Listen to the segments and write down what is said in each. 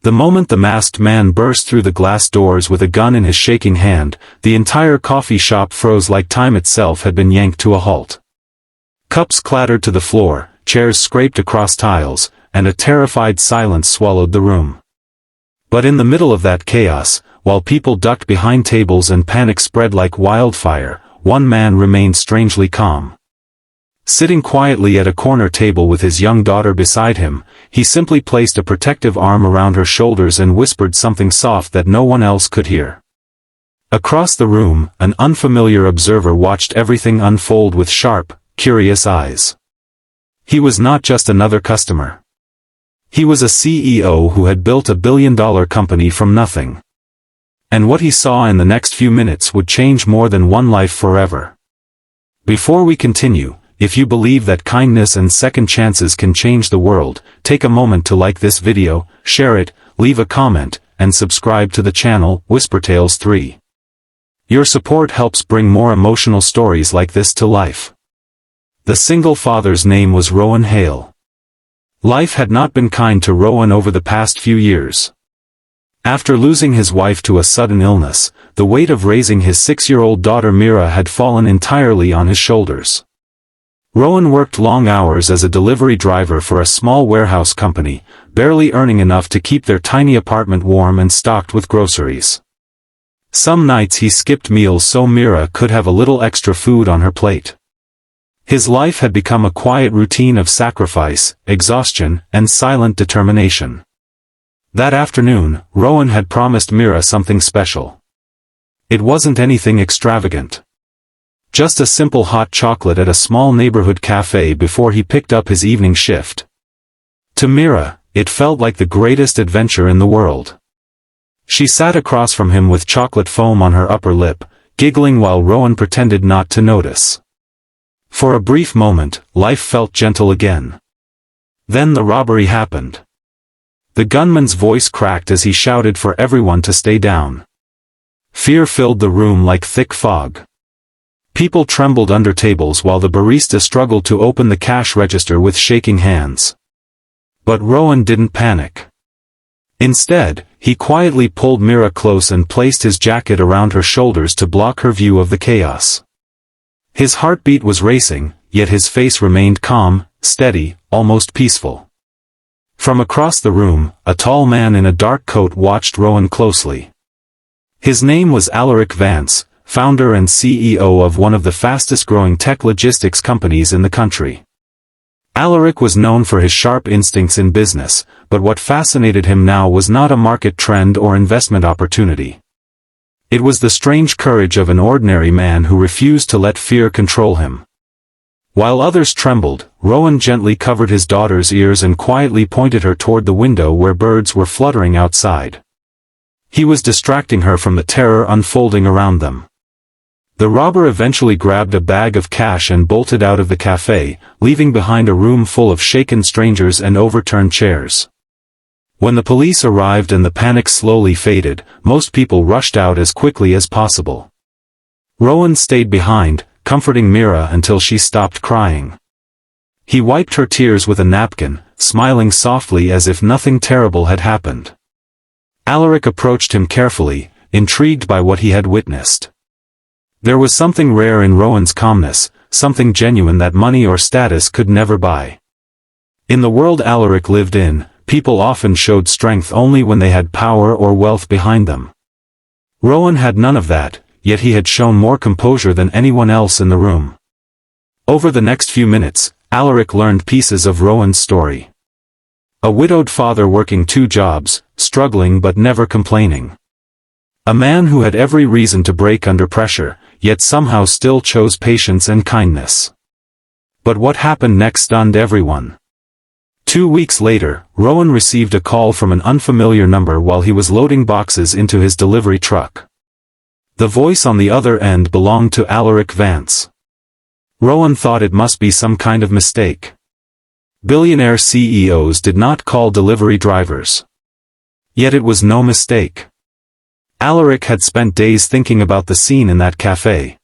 The moment the masked man burst through the glass doors with a gun in his shaking hand, the entire coffee shop froze like time itself had been yanked to a halt. Cups clattered to the floor, chairs scraped across tiles, and a terrified silence swallowed the room. But in the middle of that chaos, while people ducked behind tables and panic spread like wildfire, one man remained strangely calm. Sitting quietly at a corner table with his young daughter beside him, he simply placed a protective arm around her shoulders and whispered something soft that no one else could hear. Across the room, an unfamiliar observer watched everything unfold with sharp, curious eyes. He was not just another customer. He was a CEO who had built a billion-dollar company from nothing. And what he saw in the next few minutes would change more than one life forever. Before we continue, if you believe that kindness and second chances can change the world, take a moment to like this video, share it, leave a comment, and subscribe to the channel, Whisper Tales 3. Your support helps bring more emotional stories like this to life. The single father's name was Rowan Hale. Life had not been kind to Rowan over the past few years. After losing his wife to a sudden illness, the weight of raising his 6-year-old daughter Mira had fallen entirely on his shoulders. Rowan worked long hours as a delivery driver for a small warehouse company, barely earning enough to keep their tiny apartment warm and stocked with groceries. Some nights he skipped meals so Mira could have a little extra food on her plate. His life had become a quiet routine of sacrifice, exhaustion, and silent determination. That afternoon, Rowan had promised Mira something special. It wasn't anything extravagant. Just a simple hot chocolate at a small neighborhood cafe before he picked up his evening shift. To Mira, it felt like the greatest adventure in the world. She sat across from him with chocolate foam on her upper lip, giggling while Rowan pretended not to notice. For a brief moment, life felt gentle again. Then the robbery happened. The gunman's voice cracked as he shouted for everyone to stay down. Fear filled the room like thick fog. People trembled under tables while the barista struggled to open the cash register with shaking hands. But Rowan didn't panic. Instead, he quietly pulled Mira close and placed his jacket around her shoulders to block her view of the chaos. His heartbeat was racing, yet his face remained calm, steady, almost peaceful. From across the room, a tall man in a dark coat watched Rowan closely. His name was Alaric Vance, founder and CEO of one of the fastest-growing tech logistics companies in the country. Alaric was known for his sharp instincts in business, but what fascinated him now was not a market trend or investment opportunity. It was the strange courage of an ordinary man who refused to let fear control him. While others trembled, Rowan gently covered his daughter's ears and quietly pointed her toward the window where birds were fluttering outside. He was distracting her from the terror unfolding around them. The robber eventually grabbed a bag of cash and bolted out of the cafe, leaving behind a room full of shaken strangers and overturned chairs. When the police arrived and the panic slowly faded, most people rushed out as quickly as possible. Rowan stayed behind, comforting Mira until she stopped crying. He wiped her tears with a napkin, smiling softly as if nothing terrible had happened. Alaric approached him carefully, intrigued by what he had witnessed. There was something rare in Rowan's calmness, something genuine that money or status could never buy. In the world Alaric lived in, people often showed strength only when they had power or wealth behind them. Rowan had none of that, yet he had shown more composure than anyone else in the room. Over the next few minutes, Alaric learned pieces of Rowan's story. A widowed father working 2 jobs, struggling but never complaining. A man who had every reason to break under pressure, yet somehow still chose patience and kindness. But what happened next stunned everyone. 2 weeks later, Rowan received a call from an unfamiliar number while he was loading boxes into his delivery truck. The voice on the other end belonged to Alaric Vance. Rowan thought it must be some kind of mistake. Billionaire CEOs did not call delivery drivers. Yet it was no mistake. Alaric had spent days thinking about the scene in that cafe.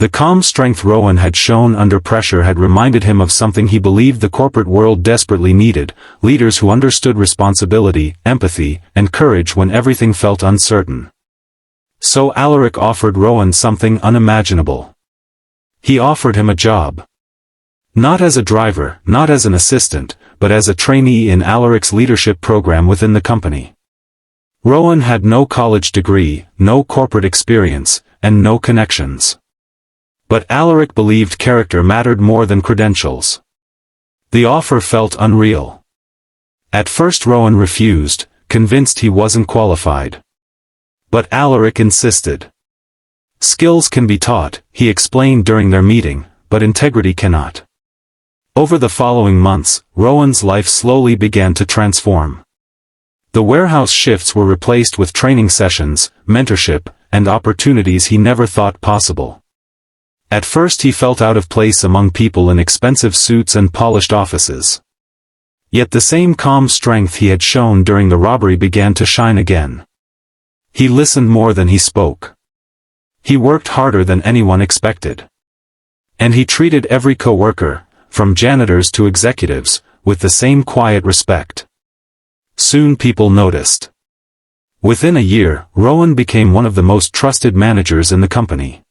The calm strength Rowan had shown under pressure had reminded him of something he believed the corporate world desperately needed: leaders who understood responsibility, empathy, and courage when everything felt uncertain. So Alaric offered Rowan something unimaginable. He offered him a job. Not as a driver, not as an assistant, but as a trainee in Alaric's leadership program within the company. Rowan had no college degree, no corporate experience, and no connections. But Alaric believed character mattered more than credentials. The offer felt unreal. At first Rowan refused, convinced he wasn't qualified. But Alaric insisted. Skills can be taught, he explained during their meeting, but integrity cannot. Over the following months, Rowan's life slowly began to transform. The warehouse shifts were replaced with training sessions, mentorship, and opportunities he never thought possible. At first he felt out of place among people in expensive suits and polished offices. Yet the same calm strength he had shown during the robbery began to shine again. He listened more than he spoke. He worked harder than anyone expected. And he treated every co-worker, from janitors to executives, with the same quiet respect. Soon people noticed. Within a year, Rowan became one of the most trusted managers in the company.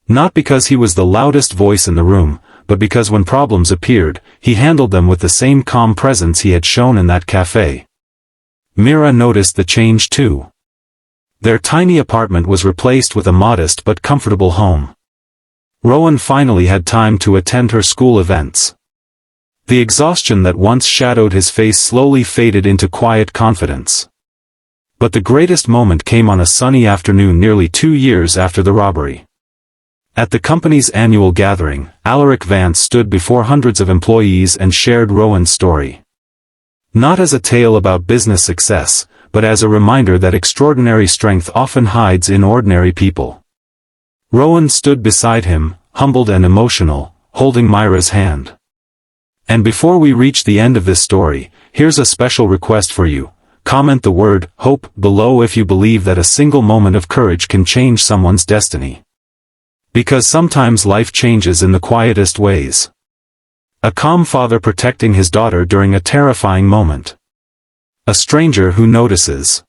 Not because he was the loudest voice in the room, but because when problems appeared, he handled them with the same calm presence he had shown in that cafe. Mira noticed the change too. Their tiny apartment was replaced with a modest but comfortable home. Rowan finally had time to attend her school events. The exhaustion that once shadowed his face slowly faded into quiet confidence. But the greatest moment came on a sunny afternoon nearly 2 years after the robbery. At the company's annual gathering, Alaric Vance stood before hundreds of employees and shared Rowan's story. Not as a tale about business success, but as a reminder that extraordinary strength often hides in ordinary people. Rowan stood beside him, humbled and emotional, holding Myra's hand. And before we reach the end of this story, here's a special request for you. Comment the word "hope" below if you believe that a single moment of courage can change someone's destiny. Because sometimes life changes in the quietest ways. A calm father protecting his daughter during a terrifying moment. A stranger who notices.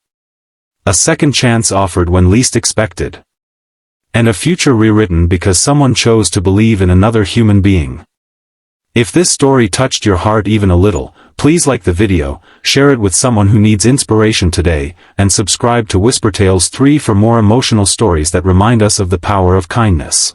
A second chance offered when least expected. And a future rewritten because someone chose to believe in another human being. If this story touched your heart even a little, please like the video, share it with someone who needs inspiration today, and subscribe to Whisper Tales 3 for more emotional stories that remind us of the power of kindness.